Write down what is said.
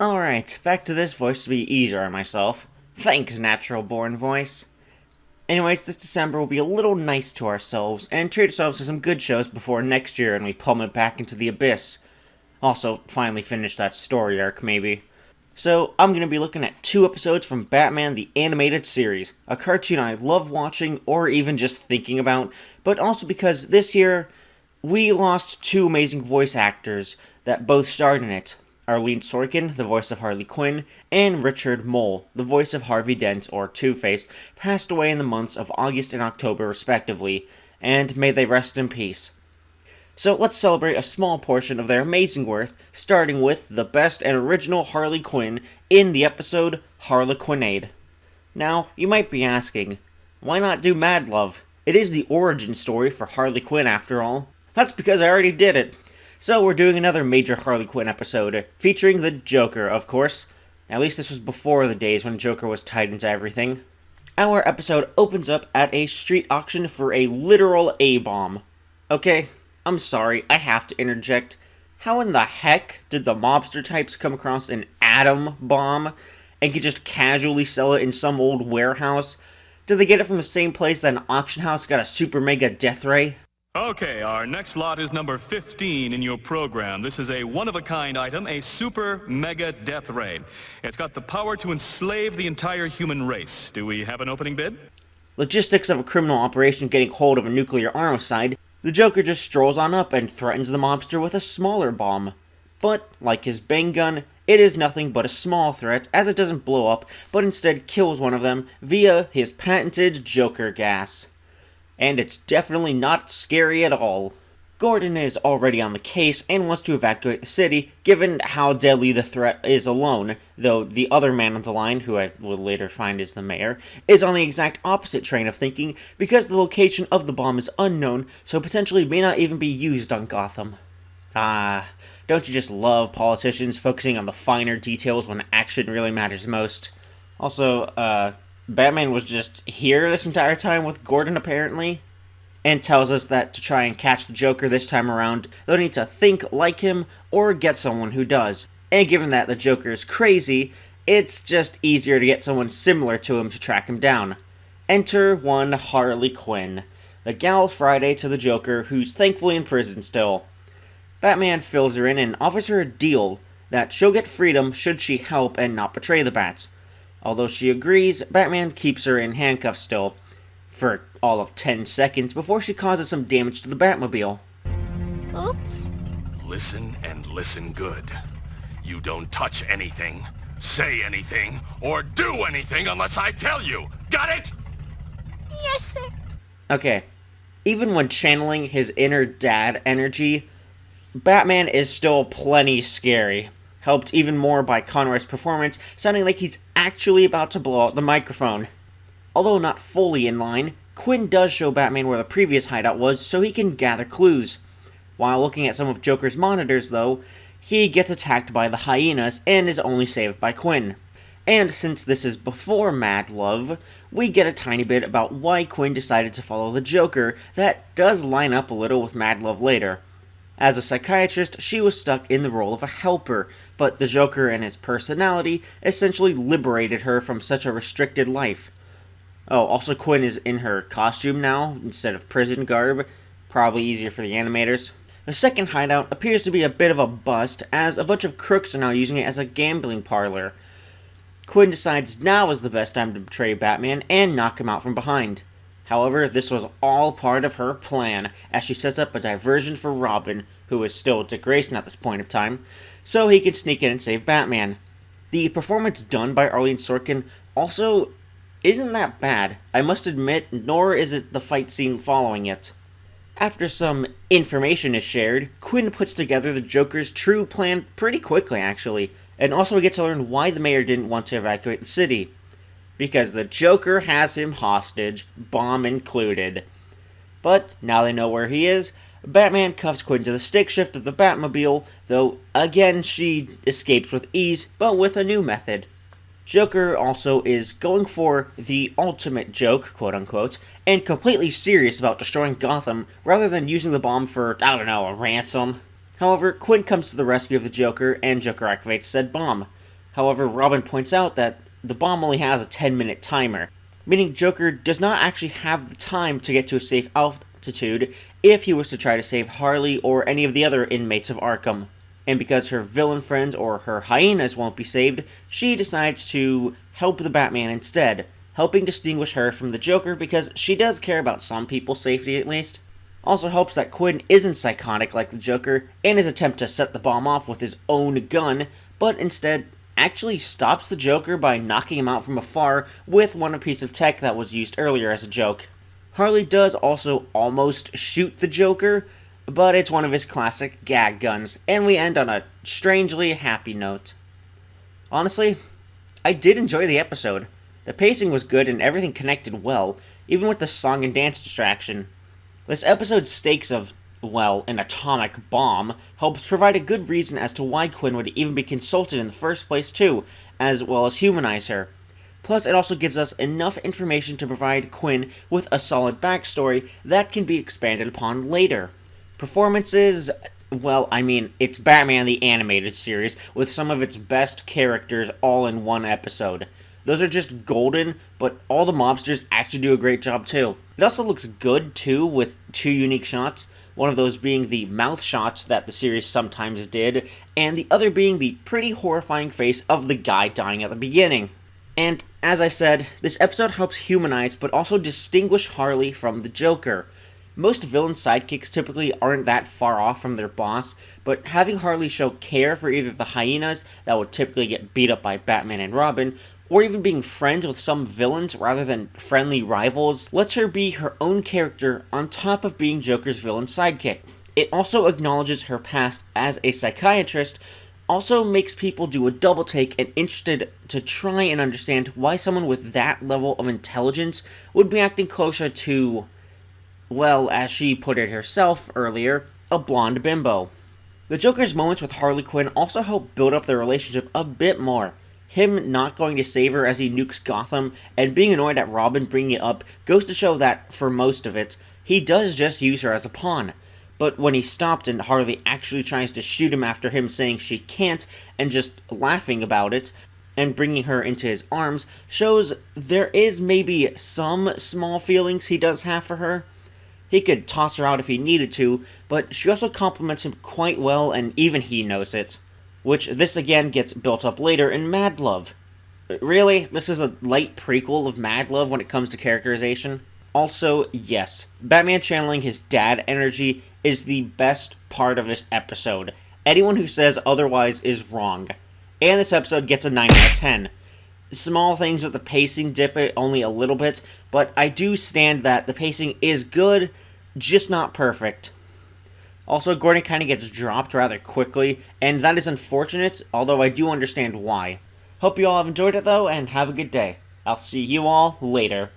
Alright, back to this voice to be easier on myself. Thanks, natural born voice. Anyways, this December we'll be a little nice to ourselves and treat ourselves to some good shows before next year and we plummet back into the abyss. Also, finally finish that story arc, maybe. So, I'm going to be looking at 2 episodes from Batman the Animated Series, a cartoon I love watching or even just thinking about, but also because this year we lost 2 amazing voice actors that both starred in it. Arleen Sorkin, the voice of Harley Quinn, and Richard Mole, the voice of Harvey Dent, or Two-Face, passed away in the months of August and October respectively, and may they rest in peace. So let's celebrate a small portion of their amazing worth, starting with the best and original Harley Quinn in the episode Harlequenade. Now, you might be asking, why not do Mad Love? It is the origin story for Harley Quinn after all. That's because I already did it. So we're doing another major Harley Quinn episode, featuring the Joker, of course. At least this was before the days when Joker was tied into everything. Our episode opens up at a street auction for a literal A-bomb. Okay, I'm sorry, I have to interject. How in the heck did the mobster types come across an atom bomb and could just casually sell it in some old warehouse? Did they get it from the same place that an auction house got a super mega death ray? Okay, our next lot is number 15 in your program. This is a one-of-a-kind item, a super mega death ray. It's got the power to enslave the entire human race. Do we have an opening bid? Logistics of a criminal operation getting hold of a nuclear armicide, the Joker just strolls on up and threatens the mobster with a smaller bomb. But, like his Bang gun, it is nothing but a small threat, as it doesn't blow up, but instead kills one of them via his patented Joker gas. And it's definitely not scary at all. Gordon is already on the case and wants to evacuate the city, given how deadly the threat is alone, though the other man on the line, who I will later find is the mayor, is on the exact opposite train of thinking because the location of the bomb is unknown, so potentially may not even be used on Gotham. Ah, don't you just love politicians focusing on the finer details when action really matters most? Also, Batman was just here this entire time with Gordon, apparently, and tells us that to try and catch the Joker this time around, they'll need to think like him or get someone who does. And given that the Joker is crazy, it's just easier to get someone similar to him to track him down. Enter one Harley Quinn, the gal Friday to the Joker, who's thankfully in prison still. Batman fills her in and offers her a deal that she'll get freedom should she help and not betray the Bats. Although she agrees, Batman keeps her in handcuffs still, for all of 10 seconds before she causes some damage to the Batmobile. Oops. Listen and listen good. You don't touch anything, say anything, or do anything unless I tell you. Got it? Yes, sir. Okay, even when channeling his inner dad energy, Batman is still plenty scary. Helped even more by Conroy's performance, sounding like he's actually about to blow out the microphone. Although not fully in line, Quinn does show Batman where the previous hideout was so he can gather clues. While looking at some of Joker's monitors, though, he gets attacked by the hyenas and is only saved by Quinn. And since this is before Mad Love, we get a tiny bit about why Quinn decided to follow the Joker that does line up a little with Mad Love later. As a psychiatrist, she was stuck in the role of a helper, but the Joker and his personality essentially liberated her from such a restricted life. Oh, also Quinn is in her costume now, instead of prison garb. Probably easier for the animators. The second hideout appears to be a bit of a bust, as a bunch of crooks are now using it as a gambling parlor. Quinn decides now is the best time to betray Batman and knock him out from behind. However, this was all part of her plan, as she sets up a diversion for Robin, who is still Dick Grayson at this point of time, so he can sneak in and save Batman. The performance done by Arleen Sorkin also isn't that bad, I must admit, nor is it the fight scene following it. After some information is shared, Quinn puts together the Joker's true plan pretty quickly, actually, and also we get to learn why the mayor didn't want to evacuate the city. Because the Joker has him hostage, bomb included. But now they know where he is, Batman cuffs Quinn to the stick shift of the Batmobile, though again she escapes with ease, but with a new method. Joker also is going for the ultimate joke, quote-unquote, and completely serious about destroying Gotham, rather than using the bomb for, I don't know, a ransom. However, Quinn comes to the rescue of the Joker, and Joker activates said bomb. However, Robin points out that the bomb only has a 10-minute timer, meaning Joker does not actually have the time to get to a safe altitude if he was to try to save Harley or any of the other inmates of Arkham. And because her villain friends or her hyenas won't be saved, she decides to help the Batman instead, helping distinguish her from the Joker because she does care about some people's safety at least. Also helps that Quinn isn't psychotic like the Joker in his attempt to set the bomb off with his own gun, but instead actually stops the Joker by knocking him out from afar with one piece of tech that was used earlier as a joke. Harley does also almost shoot the Joker, but it's one of his classic gag guns, and we end on a strangely happy note. Honestly, I did enjoy the episode. The pacing was good and everything connected well, even with the song and dance distraction. This episode's stakes of, well, an atomic bomb helps provide a good reason as to why Quinn would even be consulted in the first place too, as well as humanize her. Plus, it also gives us enough information to provide Quinn with a solid backstory that can be expanded upon later. Performances, well, I mean, it's Batman the Animated Series with some of its best characters all in one episode. Those are just golden, but all the mobsters actually do a great job too. It also looks good too with two unique shots, one of those being the mouth shots that the series sometimes did, and the other being the pretty horrifying face of the guy dying at the beginning. And, as I said, this episode helps humanize but also distinguish Harley from the Joker. Most villain sidekicks typically aren't that far off from their boss, but having Harley show care for either the hyenas that would typically get beat up by Batman and Robin, or even being friends with some villains rather than friendly rivals, lets her be her own character on top of being Joker's villain sidekick. It also acknowledges her past as a psychiatrist, also makes people do a double take and interested to try and understand why someone with that level of intelligence would be acting closer to, well, as she put it herself earlier, a blonde bimbo. The Joker's moments with Harley Quinn also help build up their relationship a bit more. Him not going to save her as he nukes Gotham, and being annoyed at Robin bringing it up, goes to show that, for most of it, he does just use her as a pawn. But when he stopped and Harley actually tries to shoot him after him saying she can't, and just laughing about it, and bringing her into his arms, shows there is maybe some small feelings he does have for her. He could toss her out if he needed to, but she also compliments him quite well, and even he knows it. Which this again gets built up later in Mad Love. Really? This is a light prequel of Mad Love when it comes to characterization? Also, yes, Batman channeling his dad energy is the best part of this episode. Anyone who says otherwise is wrong. And this episode gets a 9 out of 10. Small things with the pacing dip it only a little bit, but I do stand that the pacing is good, just not perfect. Also, Gordon kind of gets dropped rather quickly, and that is unfortunate, although I do understand why. Hope you all have enjoyed it though, and have a good day. I'll see you all later.